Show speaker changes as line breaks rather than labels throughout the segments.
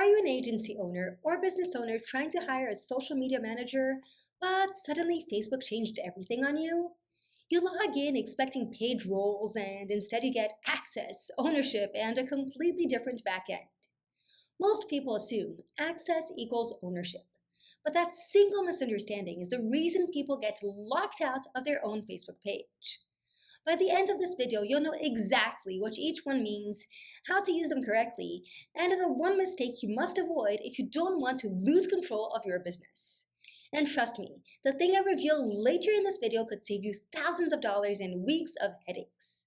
Are you an agency owner or business owner trying to hire a social media manager, but suddenly Facebook changed everything on you? You log in expecting paid roles, and instead you get access, ownership, and a completely different backend. Most people assume access equals ownership, but that single misunderstanding is the reason people get locked out of their own Facebook page. By the end of this video, you'll know exactly what each one means, how to use them correctly, and the one mistake you must avoid if you don't want to lose control of your business. And trust me, the thing I reveal later in this video could save you thousands of dollars and weeks of headaches.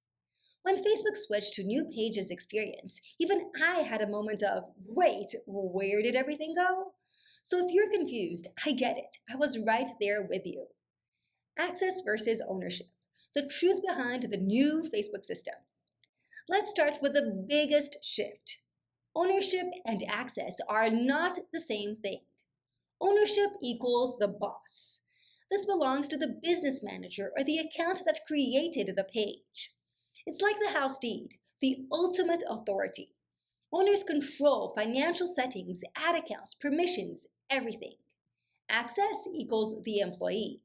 When Facebook switched to new pages experience, even I had a moment of, wait, where did everything go? So if you're confused, I get it. I was right there with you. Access versus ownership. The truth behind the new Facebook system. Let's start with the biggest shift. Ownership and access are not the same thing. Ownership equals the boss. This belongs to the business manager or the account that created the page. It's like the house deed, the ultimate authority. Owners control financial settings, ad accounts, permissions, everything. Access equals the employee.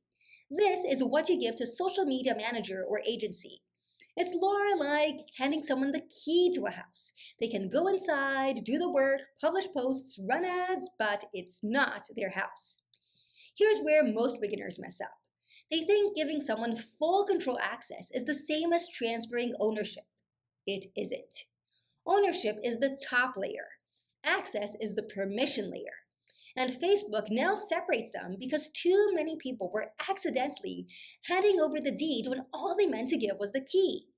This is what you give to social media manager or agency. It's more like handing someone the key to a house. They can go inside, do the work, publish posts, run ads, but it's not their house. Here's where most beginners mess up. They think giving someone full control access is the same as transferring ownership. It isn't. Ownership is the top layer. Access is the permission layer. And Facebook now separates them because too many people were accidentally handing over the deed when all they meant to give was the key.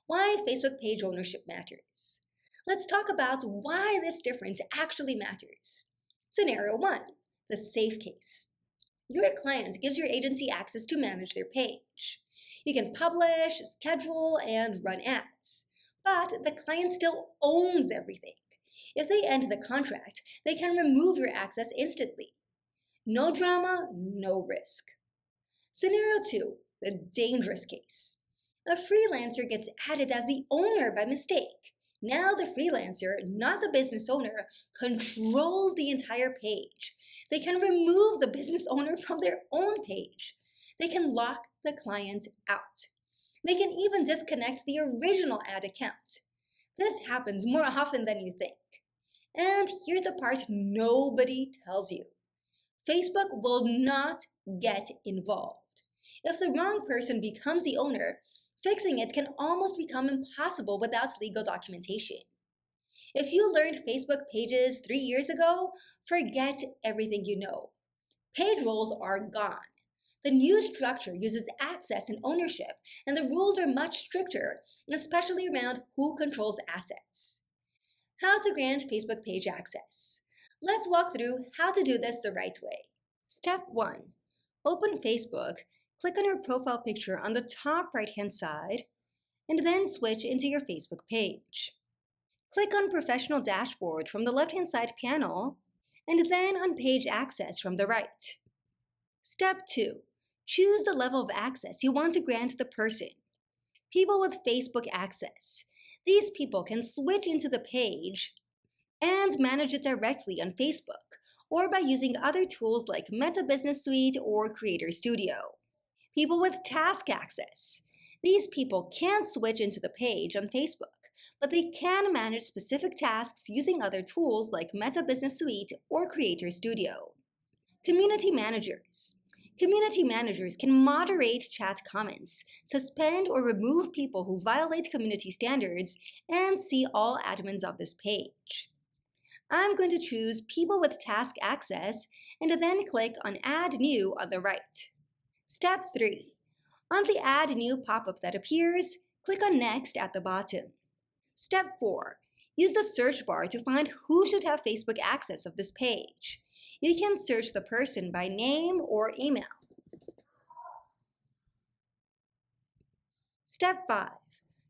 Why Facebook page ownership matters. Let's talk about why this difference actually matters. Scenario 1, the safe case. Your client gives your agency access to manage their page. You can publish, schedule, and run ads. But the client still owns everything. If they end the contract, they can remove your access instantly. No drama, no risk. Scenario 2, the dangerous case. A freelancer gets added as the owner by mistake. Now the freelancer, not the business owner, controls the entire page. They can remove the business owner from their own page. They can lock the client out. They can even disconnect the original ad account. This happens more often than you think. And here's the part nobody tells you. Facebook will not get involved. If the wrong person becomes the owner, fixing it can almost become impossible without legal documentation. If you learned Facebook pages 3 years ago, forget everything you know. Page roles are gone. The new structure uses access and ownership, and the rules are much stricter, especially around who controls assets. How to grant Facebook page access. Let's walk through how to do this the right way. Step 1. Open Facebook, click on your profile picture on the top right-hand side, and then switch into your Facebook page. Click on Professional Dashboard from the left-hand side panel, and then on Page Access from the right. Step 2. Choose the level of access you want to grant the person. People with Facebook access. These people can switch into the page and manage it directly on Facebook or by using other tools like Meta Business Suite or Creator Studio. People with task access. These people can't switch into the page on Facebook, but they can manage specific tasks using other tools like Meta Business Suite or Creator Studio. Community managers. Community managers can moderate chat comments, suspend or remove people who violate community standards, and see all admins of this page. I'm going to choose People with Task Access and then click on Add New on the right. Step 3. On the Add New pop-up that appears, click on Next at the bottom. Step 4. Use the search bar to find who should have Facebook access of this page. You can search the person by name or email. Step 5.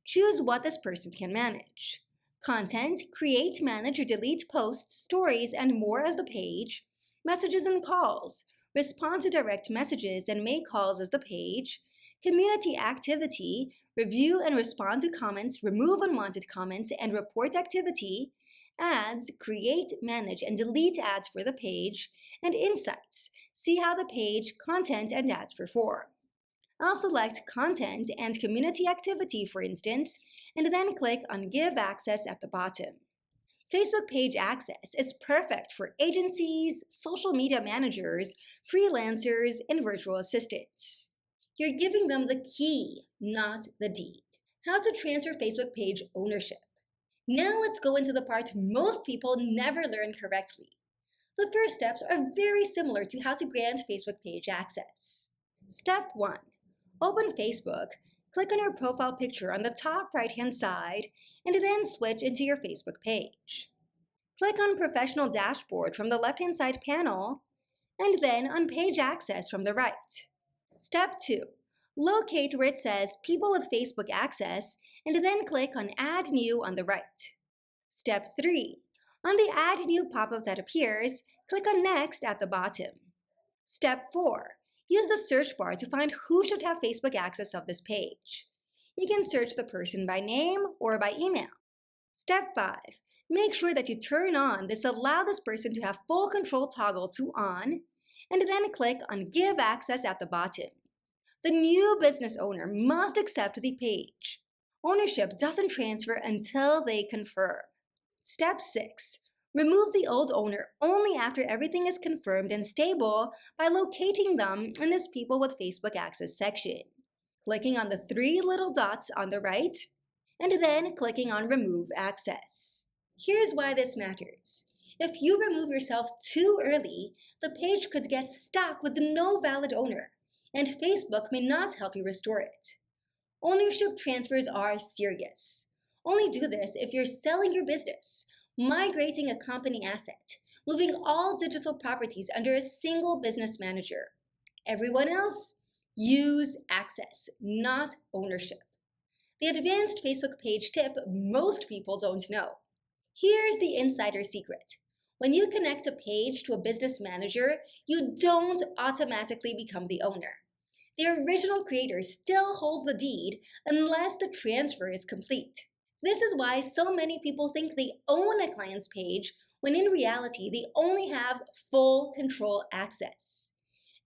Choose what this person can manage. Content, create, manage, or delete posts, stories, and more as the page. Messages and calls. Respond to direct messages and make calls as the page. Community activity. Review and respond to comments, remove unwanted comments, and report activity. Ads, create, manage, and delete ads for the page, and insights, see how the page, content, and ads perform. I'll select Content and Community Activity, for instance, and then click on Give Access at the bottom. Facebook page access is perfect for agencies, social media managers, freelancers, and virtual assistants. You're giving them the key, not the deed. How to transfer Facebook page ownership. Now let's go into the part most people never learn correctly. The first steps are very similar to how to grant Facebook page access. Step 1. Open Facebook, click on your profile picture on the top right-hand side, and then switch into your Facebook page. Click on Professional Dashboard from the left-hand side panel, and then on Page Access from the right. Step 2. Locate where it says People with Facebook Access, and then click on Add New on the right. Step 3. On the Add New pop-up that appears, click on Next at the bottom. Step 4. Use the search bar to find who should have Facebook access of this page. You can search the person by name or by email. Step 5. Make sure that you turn on this Allow this person to have full control toggle to on, and then click on Give Access at the bottom. The new business owner must accept the page. Ownership doesn't transfer until they confirm. Step 6. Remove the old owner only after everything is confirmed and stable by locating them in this People with Facebook Access section, clicking on the 3 little dots on the right, and then clicking on Remove Access. Here's why this matters. If you remove yourself too early, the page could get stuck with no valid owner, and Facebook may not help you restore it. Ownership transfers are serious. Only do this if you're selling your business, migrating a company asset, moving all digital properties under a single business manager. Everyone else? Use access, not ownership. The advanced Facebook page tip most people don't know. Here's the insider secret. When you connect a page to a business manager, you don't automatically become the owner. The original creator still holds the deed unless the transfer is complete. This is why so many people think they own a client's page when in reality they only have full control access.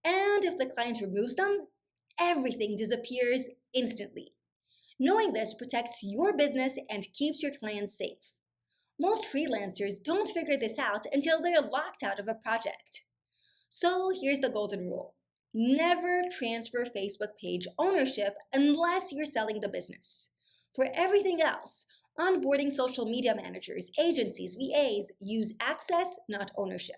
And if the client removes them, everything disappears instantly. Knowing this protects your business and keeps your clients safe. Most freelancers don't figure this out until they're locked out of a project. So here's the golden rule. Never transfer Facebook page ownership unless you're selling the business. For everything else, onboarding social media managers, agencies, VAs use access, not ownership.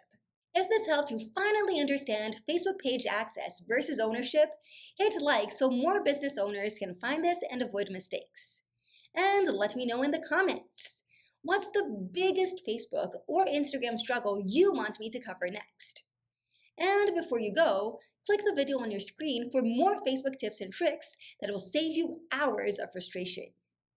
If this helped you finally understand Facebook page access versus ownership, hit like so more business owners can find this and avoid mistakes. And let me know in the comments. What's the biggest Facebook or Instagram struggle you want me to cover next? And before you go, click the video on your screen for more Facebook tips and tricks that will save you hours of frustration.